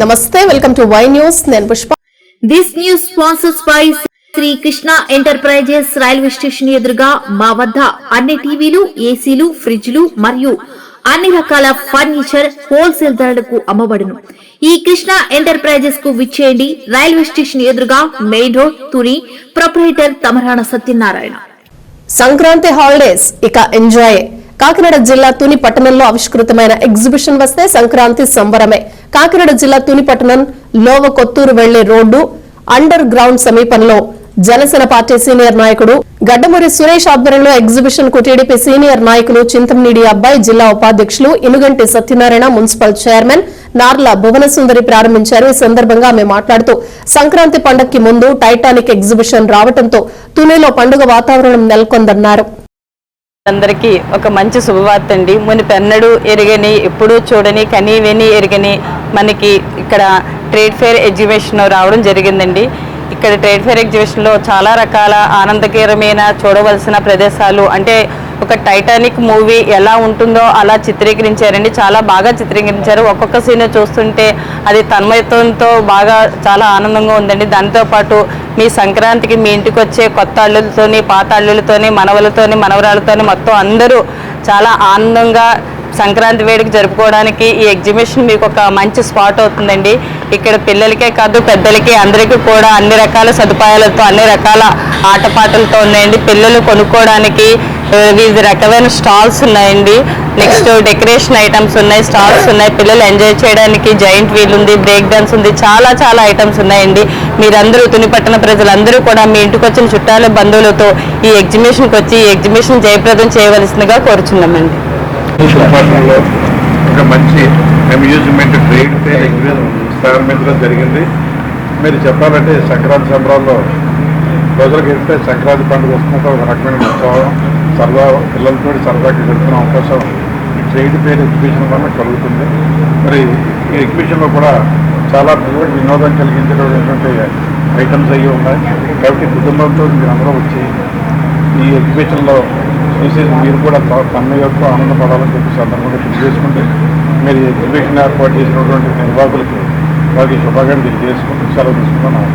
నమస్తే, welcome to Y news. నేను Pushpa. This news sponsors by Shri Krishna enterprises. Railway station ఎదురుగా మా వద్ద అన్ని టీవీలు, ఏసీలు, ఫ్రిడ్జ్లు మరియు అన్ని రకాల ఫర్నిచర్ హోల్సేల్ ధరలకు అమ్మబడును. ఈ కృష్ణ ఎంటర్ప్రైజెస్ కు విచ్చేయండి. రైల్వే స్టేషన్ ఎదురుగా, main road, Tuni. Proprietor Tamarana Satyanarayana. Sankranti holidays ఇక ఎంజాయ్. కాకినాడ జిల్లా తుని పట్టణంలో ఆవిష్కృతమైన ఎగ్జిబిషన్ వస్తే సంక్రాంతి సంబరమే. కాకినాడ జిల్లా తుని పట్టణం లోవ కొత్తూరు వెళ్లే రోడ్డు అండర్ గ్రౌండ్ సమీపంలో జనసేన పార్టీ సీనియర్ నాయకుడు గడ్డమూరి సురేష్ ఆధ్వర్యంలో ఎగ్జిబిషన్ కు టీడీపీ సీనియర్ నాయకులు చింతమనేని అబ్బాయి, జిల్లా ఉపాధ్యక్షులు ఇనుగంటి సత్యనారాయణ, మున్సిపల్ చైర్మన్ నార్ల భువనసుందరి ప్రారంభించారు. ఈ సందర్భంగా ఆమె మాట్లాడుతూ సంక్రాంతి పండుగకి ముందు టైటానిక్ ఎగ్జిబిషన్ రావడంతో తునిలో పండుగ వాతావరణం నెలకొందన్నారు. అందరికీ ఒక మంచి శుభవార్త అండి. మునిపెన్నడూ ఎరగని, ఎప్పుడూ చూడని, కనీ విని ఎరగని మనకి ఇక్కడ ట్రేడ్ ఫేర్ ఎగ్జిబిషన్ రావడం జరిగిందండి. ఇక్కడ ట్రేడ్ ఫేర్ ఎగ్జిబిషన్లో చాలా రకాల ఆనందకరమైన చూడవలసిన ప్రదేశాలు, అంటే ఒక టైటానిక్ మూవీ ఎలా ఉంటుందో అలా చిత్రీకరించారండి. చాలా బాగా చిత్రీకరించారు. ఒక్కొక్క సీన్ చూస్తుంటే అది తన్మయత్వంతో బాగా చాలా ఆనందంగా ఉందండి. దాంతోపాటు మీ సంక్రాంతికి మీ ఇంటికి వచ్చే కొత్త అల్లులతోని, పాత అల్లులతోని, మనవలతోని, మనవరాలతోని మొత్తం అందరూ చాలా ఆనందంగా సంక్రాంతి వేడుక జరుపుకోవడానికి ఈ ఎగ్జిబిషన్ మీకు ఒక మంచి స్పాట్ అవుతుందండి. ఇక్కడ పిల్లలకే కాదు పెద్దలకి అందరికీ కూడా అన్ని రకాల సదుపాయాలతో, అన్ని రకాల ఆటపాటలతో ఉన్నాయండి. పిల్లలు కొనుక్కోవడానికి వివిధ రకమైన స్టాల్స్ ఉన్నాయండి. నెక్స్ట్ డెకరేషన్ ఐటమ్స్ ఉన్నాయి, స్టాల్స్ ఉన్నాయి. పిల్లలు ఎంజాయ్ చేయడానికి జైంట్ వీల్ ఉంది, బ్రేక్ డాన్స్ ఉంది, చాలా చాలా ఐటమ్స్ ఉన్నాయండి. మీరందరూ తుని పట్టణ ప్రజలందరూ కూడా మీ ఇంటికి వచ్చిన చుట్టాల బంధువులతో ఈ ఎగ్జిబిషన్కి వచ్చి ఈ ఎగ్జిబిషన్ జయప్రదం చేయవలసిందిగా కోరుచున్నామండి. ఒక మంచి అమ్యూజ్మెంట్ ట్రేడ్ ఫేర్ ఎగ్జిబిషన్ ప్రారంభించడం జరిగింది. మీరు చెప్పాలంటే సంక్రాంతి సంబరాల్లో రోజులకు వెళ్తే సంక్రాంతి పండుగ వస్తున్నట్టు ఒక రకమైన ఉత్సవం, సరదా పిల్లలతో సరదాగా గడుపుతున్న అవకాశం ఈ ట్రేడ్ ఫేర్ ఎగ్జిబిషన్ వల్ల కలుగుతుంది. మరి ఈ ఎగ్జిబిషన్లో కూడా చాలా పిల్లలకు వినోదం కలిగించేటటువంటి ఐటమ్స్ అయ్యి ఉన్నాయి. కాబట్టి కుటుంబంతో మీరు అందరూ వచ్చి ఈ ఎగ్జిబిషన్లో చూసేసి మీరు కూడా తన్మయతో ఆనందపడాలని చెప్పి సందర్భంగా తెలియజేసుకుంటే మీరు ఎగ్జిబిషన్ ఏర్పాటు చేసినటువంటి నిర్వాహకులకి వారికి శుభాకాంక్షలు తెలియజేసుకుంటూ సెలవు తీసుకున్నాను.